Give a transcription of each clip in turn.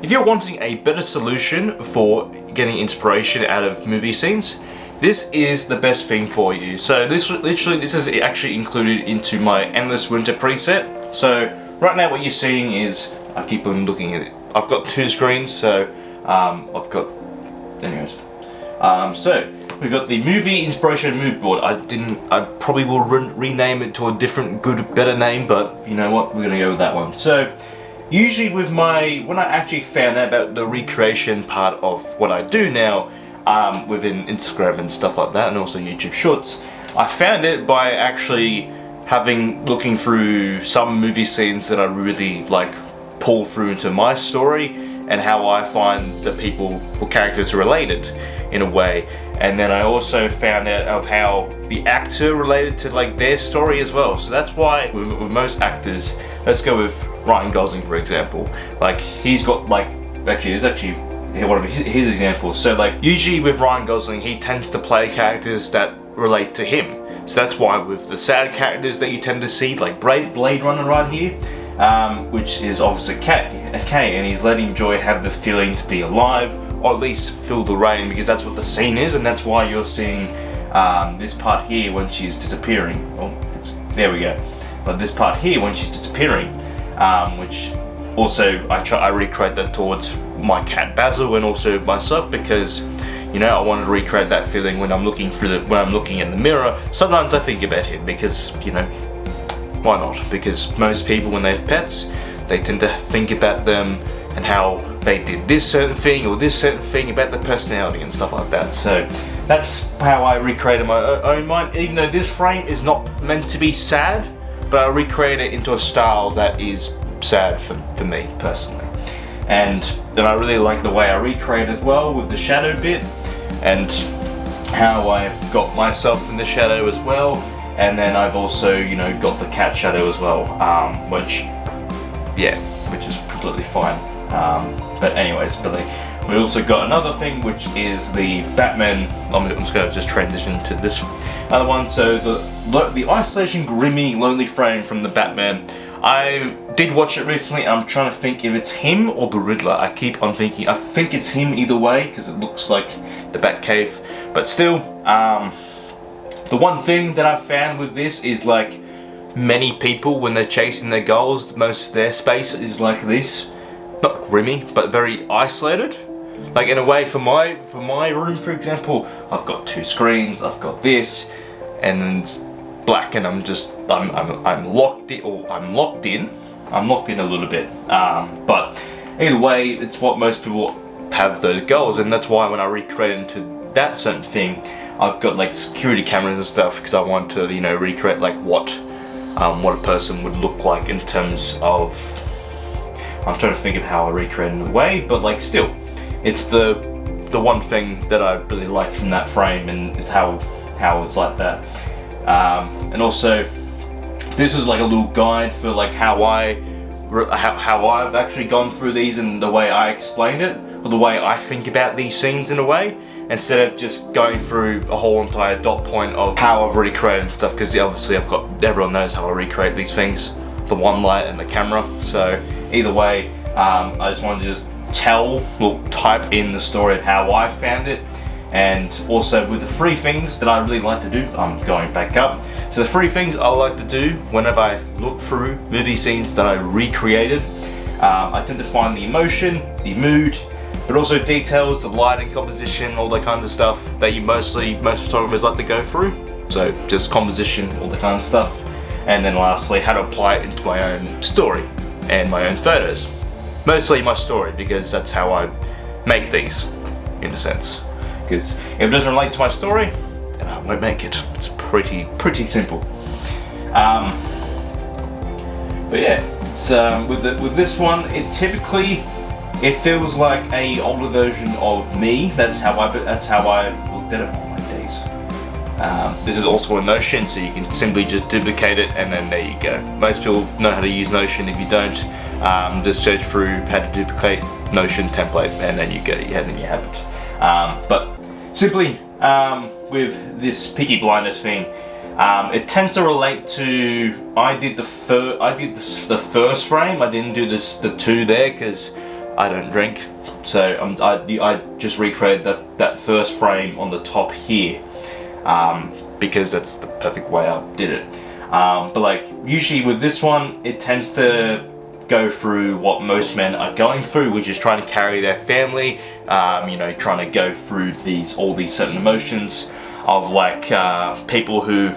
if you're wanting a better solution for getting inspiration out of movie scenes, this is the best thing for you. So this is actually included into my Endless Winter preset. So right now what you're seeing is, I keep on looking at it, I've got two screens, so I've got, anyways. So we've got the movie inspiration mood board. I probably will rename it to a different, better name, but you know what, we're gonna go with that one. So usually with when I actually found out about the recreation part of what I do now, within Instagram and stuff like that, and also YouTube Shorts, I found it by actually looking through some movie scenes that I really like, pull through into my story, and how I find the people or characters related in a way. And then I also found out of how the actor related to like their story as well. So that's why with most actors, let's go with Ryan Gosling for example. Like he's got like, there's actually one of his examples. So like usually with Ryan Gosling, he tends to play characters that relate to him. So that's why with the sad characters that you tend to see, like Blade Runner right here, which is Officer K, and he's letting Joy have the feeling to be alive, or at least feel the rain, because that's what the scene is, and that's why you're seeing this part here when she's disappearing. Oh, there we go. But this part here when she's disappearing, which also I recreate that towards my cat Basil and also myself, because you know I wanted to recreate that feeling when I'm looking in the mirror. Sometimes I think about him because, you know, why not? Because most people when they have pets, they tend to think about them and how they did this certain thing or this certain thing about their personality and stuff like that. So that's how I recreated my own mind, even though this frame is not meant to be sad, but I recreate it into a style that is sad for me personally. And then I really like the way I recreate as well with the shadow bit, and how I've got myself in the shadow as well. And then I've also, you know, got the cat shadow as well, which is completely fine. But anyways, Billy, we also got another thing, which is the Batman. I'm just going to transition to this other one. So the Isolation Grimmy Lonely frame from the Batman. I did watch it recently. I'm trying to think if it's him or the Riddler. I keep on thinking, I think it's him either way, because it looks like the Batcave. But still, the one thing that I found with this is like many people when they're chasing their goals, most of their space is like this. Not grimy, but very isolated. Like in a way, for my room, for example, I've got two screens. I've got this, and it's black, and I'm locked in, or I'm locked in a little bit. But either way, it's what most people have those goals, and that's why when I recreate it into that certain thing, I've got like security cameras and stuff, because I want to, you know, recreate like what a person would look like in terms of. I'm trying to think of how I recreate it in a way, but like still, it's the one thing that I really like from that frame, and it's how it's like that. And also, this is like a little guide for like how I've actually gone through these and the way I explained it, or the way I think about these scenes in a way, instead of just going through a whole entire dot point of how I've recreated and stuff, because obviously everyone knows how I recreate these things, the one light and the camera. So either way, I just wanted to just type in the story of how I found it. And also with the three things that I really like to do, I'm going back up. So the three things I like to do whenever I look through movie scenes that I recreated, I tend to find the emotion, the mood, but also details, the lighting, composition, all that kinds of stuff that most photographers like to go through. So just composition, all that kind of stuff. And then lastly, how to apply it into my own story and my own photos. Mostly my story, because that's how I make these, in a sense. Because if it doesn't relate to my story, then I won't make it. It's pretty simple. But yeah, it's, with this one, it feels like a older version of me. That's how I looked at it. Oh my days. This is also a Notion, so you can simply just duplicate it, and then there you go. Most people know how to use Notion. If you don't, just search through how to duplicate Notion template, and then you get it. Yeah, then you have it. But simply with this Peaky Blinders thing, it tends to relate to. I did the first frame. I didn't do the two there because I don't drink, so I just recreated that first frame on the top here, because that's the perfect way I did it. But like usually with this one, it tends to go through what most men are going through, which is trying to carry their family, you know, trying to go through all these certain emotions of like people who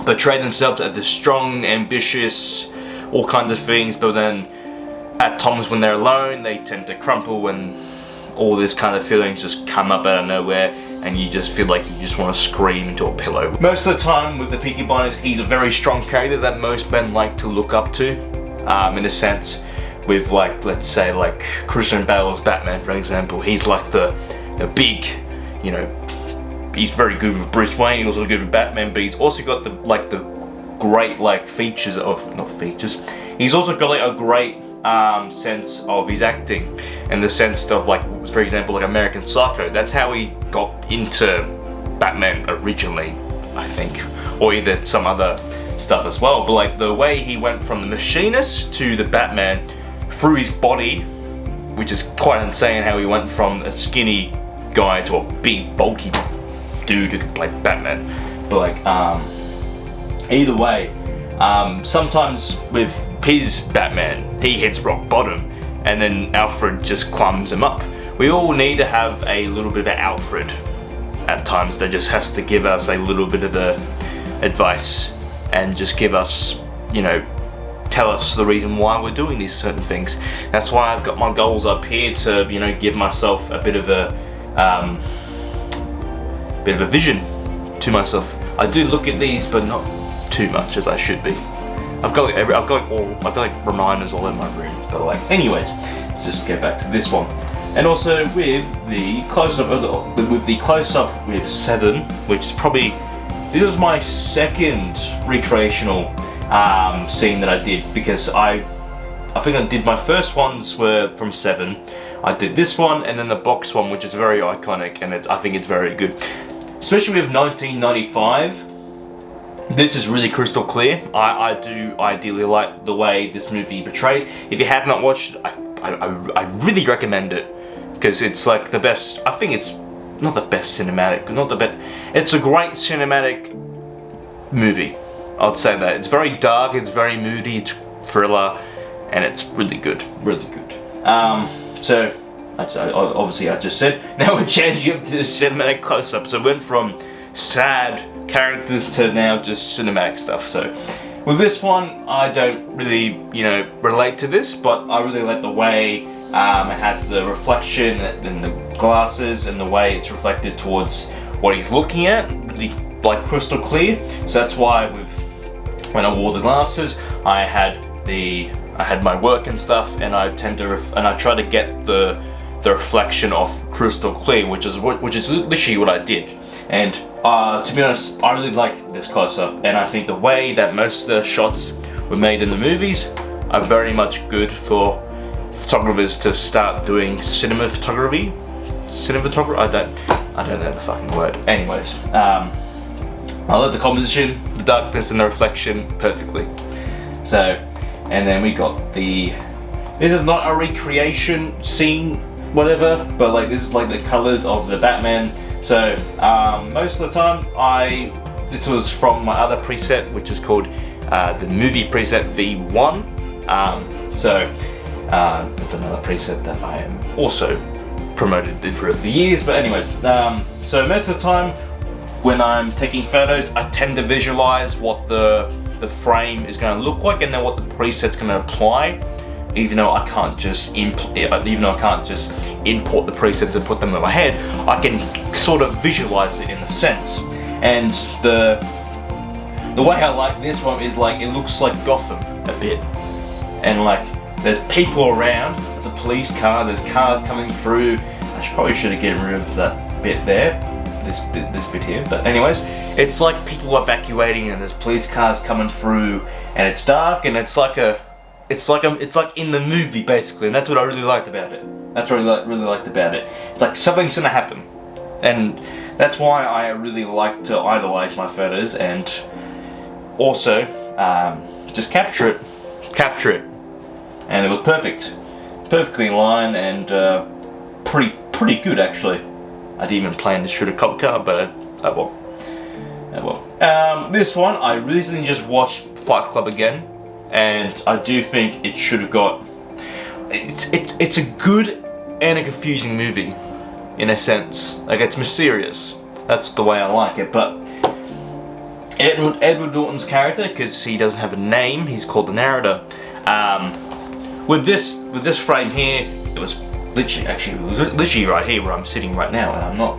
portray themselves as this strong, ambitious, all kinds of things, but then at times when they're alone, they tend to crumple and all this kind of feelings just come up out of nowhere, and you just feel like you just want to scream into a pillow. Most of the time with the Peaky Blinders, he's a very strong character that most men like to look up to, in a sense. With like, let's say like Christian Bale's Batman, for example, he's like the big, you know, he's very good with Bruce Wayne, he's also good with Batman, but he's also got the great like features of, not features, he's also got like a great sense of his acting, in the sense of like, for example, like American Psycho. That's how he got into Batman originally, I think, or either some other stuff as well. But like the way he went from the Machinist to the Batman through his body, which is quite insane, how he went from a skinny guy to a big bulky dude who can play Batman. But like either way, sometimes with his Batman, he hits rock bottom and then Alfred just climbs him up. We all need to have a little bit of Alfred at times that just has to give us a little bit of the advice and just give us, you know, tell us the reason why we're doing these certain things. That's why I've got my goals up here, to, you know, give myself a bit of a vision to myself. I do look at these, but not too much as I should be. I've got like reminders all in my room. But like, anyways, let's just get back to this one. And also with the close-up, with 7, which is probably, this is my second recreational scene that I did, because I think I did, my first ones were from 7. I did this one and then the box one, which is very iconic, and I think it's very good. Especially with 1995. This is really crystal clear. I do ideally like the way this movie portrays. If you have not watched it, I really recommend it, because it's like the best. I think it's not the best cinematic, not the best. It's a great cinematic movie. I'd say that. It's very dark, it's very moody, it's thriller, and it's really good, really good. So, obviously I just said, now we're changing up to the cinematic close-up. So I went from sad characters to now just cinematic stuff. So with this one, I don't really, you know, relate to this, but I really like the way it has the reflection in the glasses and the way it's reflected towards what he's looking at, really like crystal clear. So that's why when I wore the glasses, I had my work and stuff, and I try to get the reflection of crystal clear, which is literally what I did. And to be honest, I really like this close-up, and I think the way that most of the shots were made in the movies are very much good for photographers to start doing cinematography. I don't know the fucking word. Anyways, I love the composition, the darkness and the reflection perfectly. So, and then we got this is not a recreation scene, whatever, but like this is like the colors of the Batman. So most of the time, this was from my other preset, which is called the movie preset V1. So it's another preset that I am also promoted throughout the years. But anyways, so most of the time when I'm taking photos, I tend to visualize what the frame is going to look like, and then what the preset's going to apply. Even though I can't just import the presets and put them in my head, I can sort of visualize it in a sense. And the way I like this one is like, it looks like Gotham a bit, and like there's people around. There's a police car. There's cars coming through. Probably should have gotten rid of that bit there. This bit here. But anyways, it's like people evacuating, and there's police cars coming through, and it's dark, and it's like in the movie basically, and that's what I really liked about it. That's what I really liked about it. It's like something's gonna happen, and that's why I really like to idolize my photos, and also just capture it, and it was perfect. perfectly in line and pretty good actually. I didn't even plan to shoot a cop car, but oh well. This one, I recently just watched Fight Club again, and I do think it should have got. It's a good and a confusing movie, in a sense. Like, it's mysterious. That's the way I like it. But Edward Norton's character, because he doesn't have a name, he's called the narrator. With this frame here, it was literally right here where I'm sitting right now, and I'm not.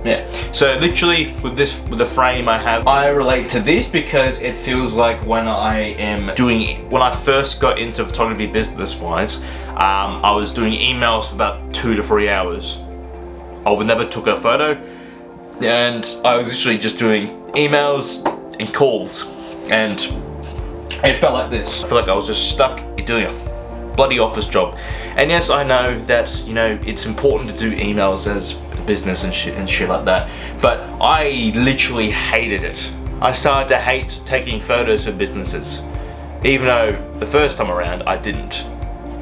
Yeah. So literally with the frame I have, I relate to this because it feels like when I first got into photography business-wise, I was doing emails for about 2 to 3 hours. I would never took a photo, and I was literally just doing emails and calls, and it felt like this. I feel like I was just stuck doing a bloody office job. And yes, I know that, you know, it's important to do emails as business and shit like that, but I literally hated it. I started to hate taking photos for businesses, even though the first time around I didn't.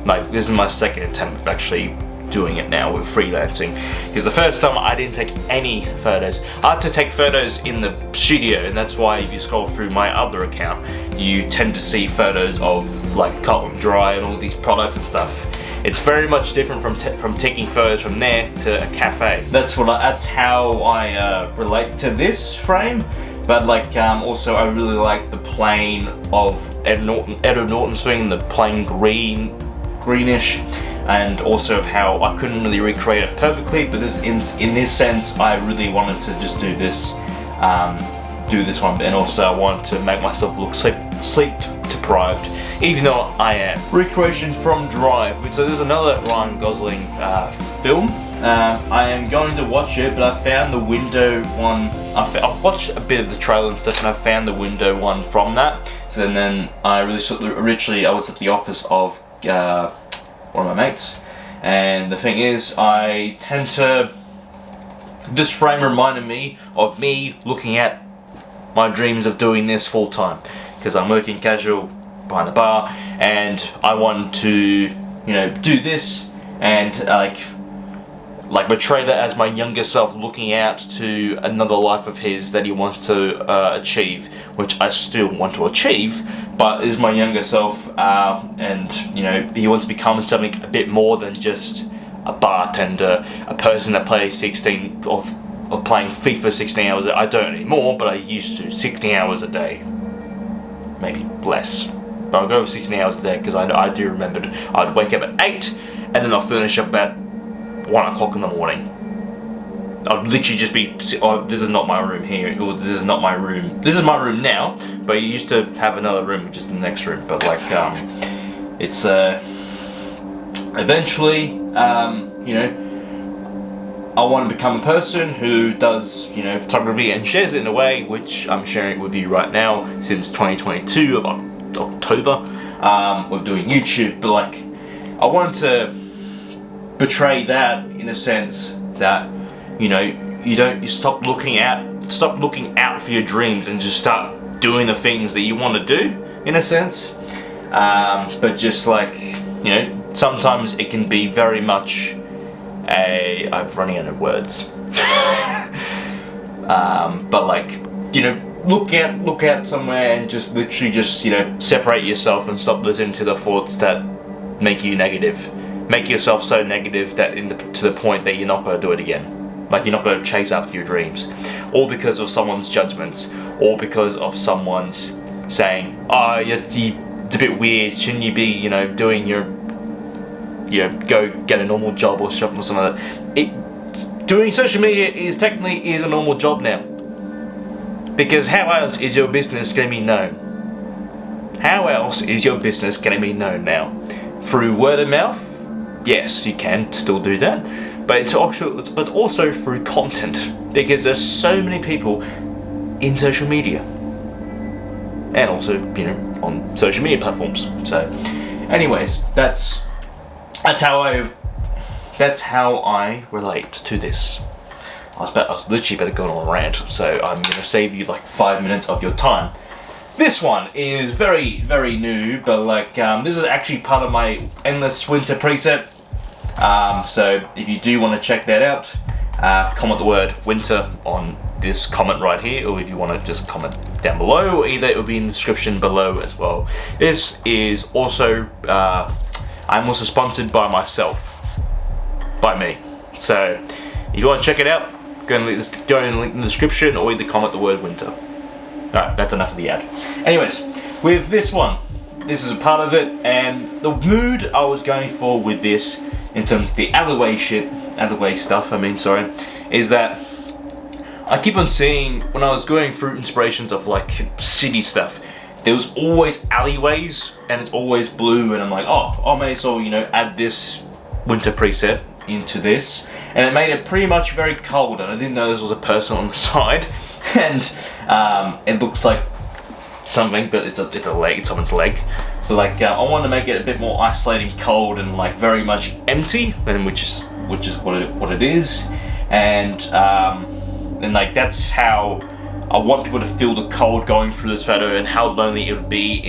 Like, this is my second attempt of actually doing it now with freelancing, because the first time I didn't take any photos. I had to take photos in the studio, and that's why if you scroll through my other account, you tend to see photos of like Cut and Dry and all these products and stuff. It's very much different from taking photos from there to a cafe. That's how I relate to this frame. But like, also I really like the plane of Edward Norton's thing, the plain greenish, and also of how I couldn't really recreate it perfectly. But in this sense, I really wanted to just do this one, and also I wanted to make myself look sleep deprived, even though I am. Recreation from Drive, so there's another Ryan Gosling film. I am going to watch it, but I found the window one. I've watched a bit of the trailer and stuff, and I found the window one from that. So then originally I was at the office of one of my mates, and the thing is, I tend to. This frame reminded me of me looking at my dreams of doing this full time, because I'm working casual behind the bar, and I want to, you know, do this and like portray that as my younger self looking out to another life of his that he wants to achieve, which I still want to achieve, but is my younger self, and you know, he wants to become something a bit more than just a bartender, a person that plays of playing FIFA 16 hours. I don't anymore, but I used to 16 hours a day, maybe less. But I'll go over 16 hours a day because I do remember I'd wake up at 8 and then I'll finish up at 1 o'clock in the morning. I'd literally just be, oh, this is not my room here, or this is not my room. This is my room now, but you used to have another room, which is the next room. But like, it's eventually, you know, I want to become a person who does, you know, photography and shares it in a way which I'm sharing it with you right now since 2022 of October. We're doing YouTube, but like, I wanted to portray that in a sense that, you know, you stop looking out for your dreams and just start doing the things that you want to do, in a sense. But just like, you know, sometimes it can be very much I'm running out of words. But like, you know, look out somewhere and just literally just, you know, separate yourself and stop listening to the thoughts that make you negative. Make yourself so negative that to the point that you're not going to do it again. Like, you're not going to chase after your dreams, or because of someone's judgments, or because of someone's saying, "Oh, it's a bit weird. Shouldn't you be, you know, doing your, you know, go get a normal job or something like that." Doing social media is technically a normal job now, because how else is your business going to be known? How else is your business going to be known now? Through word of mouth? Yes, you can still do that, but it's also through content, because there's so many people in social media, and also, you know, on social media platforms. So, anyways, that's how I relate to this. I was literally about to go on a rant, so I'm gonna save you like 5 minutes of your time. This one is very, very new, but like, this is actually part of my Endless Winter preset. So if you do want to check that out, comment the word winter on this comment right here, or if you want to just comment down below, or either it will be in the description below as well. This is also, I'm also sponsored by myself, by me. So if you want to check it out, go in the link in the description, or either comment the word winter. Alright, that's enough of the ad. Anyways, with this one, this is a part of it, and the mood I was going for with this, in terms of the alleyway stuff, is that I keep on seeing, when I was going through inspirations of like city stuff, there was always alleyways, and it's always blue, and I'm like, oh, I may as well, you know, add this winter preset into this, and it made it pretty much very cold, and I didn't know this was a person on the side, and it looks like something, but it's a leg, it's someone's leg. But like, I want to make it a bit more isolating, cold, and like very much empty, and which is what it is, and like that's how I want people to feel the cold going through this photo, and how lonely it would be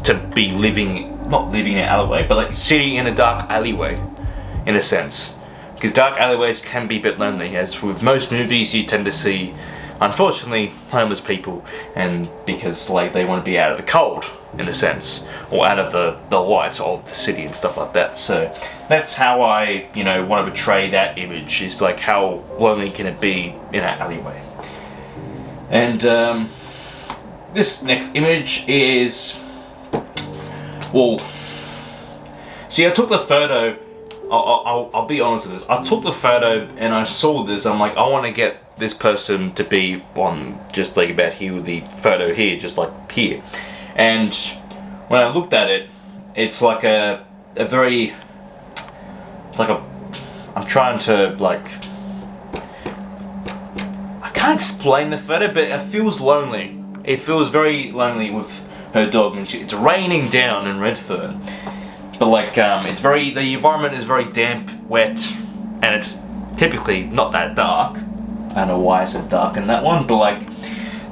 to be not living in an alleyway, but like sitting in a dark alleyway, in a sense, because dark alleyways can be a bit lonely. As with most movies, you tend to see, unfortunately, homeless people, and because like they want to be out of the cold, in a sense, or out of the light of the city and stuff like that. So that's how I, you know, want to portray that image, is like how lonely can it be in an alleyway. And this next image is, well, see, I took the photo, I'll be honest with this, I took the photo and I saw this, I'm like, I want to get this person to be on just like about here with the photo here, just like here. And when I looked at it, it's like a very, it's like I'm trying to like, I can't explain the photo, but it feels lonely. It feels very lonely with her dog, and it's raining down in Redfern. But like, the environment is very damp, wet, and it's typically not that dark. I don't know why I said dark in that one, but like,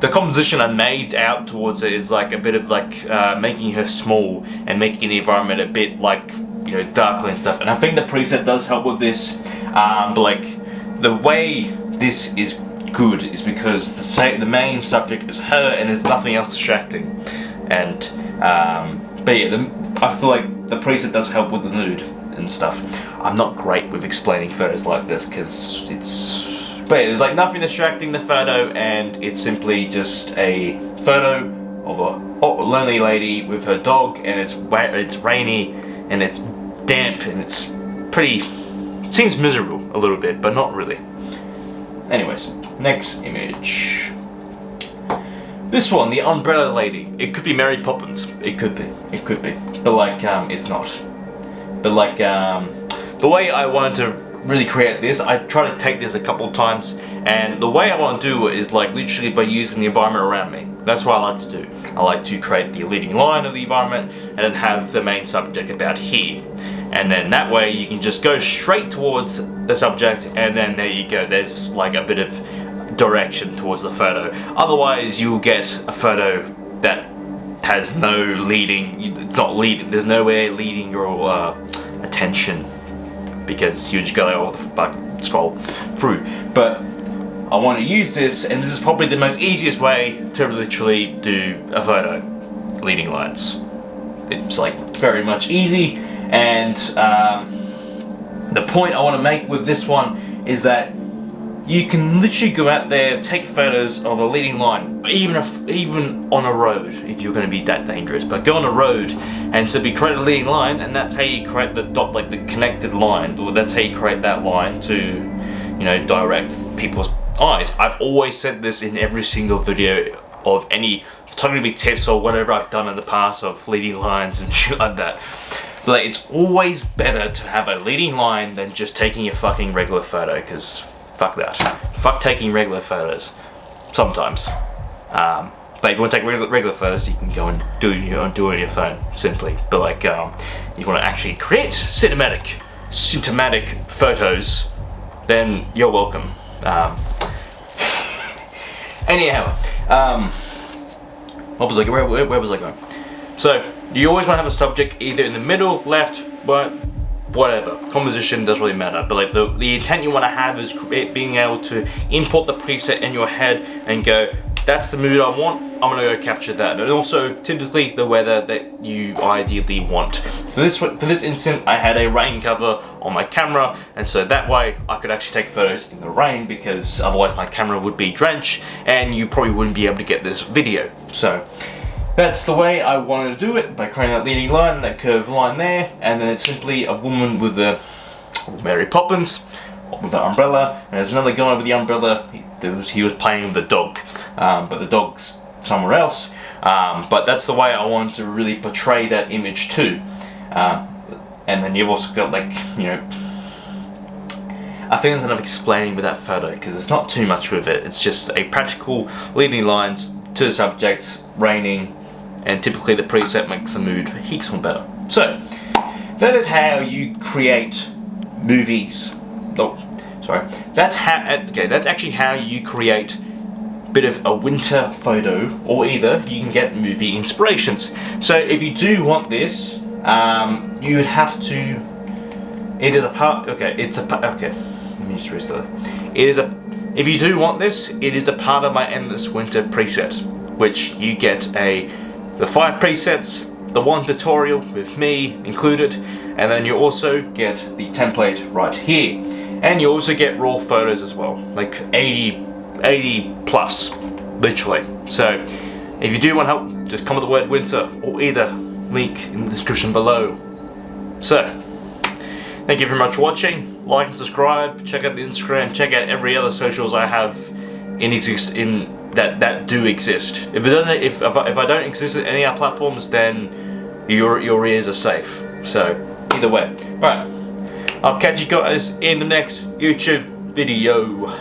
the composition I made out towards it is like a bit of like making her small and making the environment a bit like, you know, darker and stuff. And I think the preset does help with this. But like, the way this is good is because the main subject is her, and there's nothing else distracting. And but yeah, I feel like the preset does help with the mood and stuff. I'm not great with explaining photos like this because it's. But yeah, there's like nothing distracting the photo, and it's simply just a photo of a lonely lady with her dog, and it's rainy, and it's damp, and it's pretty, seems miserable a little bit, but not really. Anyways, next image. This one, the umbrella lady. It could be Mary Poppins. It could be. But like, it's not. But like, the way I wanted to really create this, I tried to take this a couple of times, and the way I want to do it is like literally by using the environment around me. That's what I like to do. I like to create the leading line of the environment, and then have the main subject about here. And then that way you can just go straight towards the subject, and then there you go, there's like a bit of direction towards the photo. Otherwise you'll get a photo that has no leading, it's not leading, there's nowhere leading your attention, because you just go scroll through. But I want to use this, and this is probably the most easiest way to literally do a photo, leading lines. It's like very much easy, and the point I want to make with this one is that you can literally go out there, take photos of a leading line, even on a road, if you're going to be that dangerous. But go on a road and simply create a leading line, and that's how you create the dot, like the connected line, or that's how you create that line to, you know, direct people's eyes. I've always said this in every single video of any photography tips or whatever I've done in the past of leading lines and shit like that. But like, it's always better to have a leading line than just taking a fucking regular photo, because fuck that. Fuck taking regular photos. Sometimes. But if you want to take regular photos, you can go and do it on your phone, simply. But like, if you want to actually create cinematic photos, then you're welcome. Anyhow, What was I, where was I going? So you always want to have a subject either in the middle, left, right, whatever. Composition doesn't really matter, but like the intent you want to have is being able to import the preset in your head and go, that's the mood I want, I'm gonna go capture that. And also typically the weather that you ideally want. For this instant, I had a rain cover on my camera, and so that way I could actually take photos in the rain, because otherwise my camera would be drenched and you probably wouldn't be able to get this video. So that's the way I wanted to do it, by creating that leading line, that curved line there, and then it's simply a woman with a Mary Poppins with the umbrella, and there's another guy with the umbrella. He was playing with the dog, but the dog's somewhere else. But that's the way I wanted to really portray that image too. And then you've also got, like, you know, I think there's enough explaining with that photo, because there's not too much with it. It's just a practical leading lines to the subject, raining, and typically the preset makes the mood heaps more better. So that is how you create movies. Oh, sorry. That's actually how you create a bit of a winter photo, or either you can get movie inspirations. So if you do want this, you would have to. It is a part. Okay, it's a part. Okay, let me just restart. It is a. If you do want this, it is a part of my Endless Winter preset, which you get the 5 presets, the 1 tutorial with me included, and then you also get the template right here. And you also get raw photos as well, like 80 plus, literally. So if you do want help, just comment the word winter, or either link in the description below. So thank you very much for watching. Like and subscribe. Check out the Instagram. Check out every other socials I have that do exist. If I don't exist at any other platforms, then your ears are safe. So either way, right. I'll catch you guys in the next YouTube video.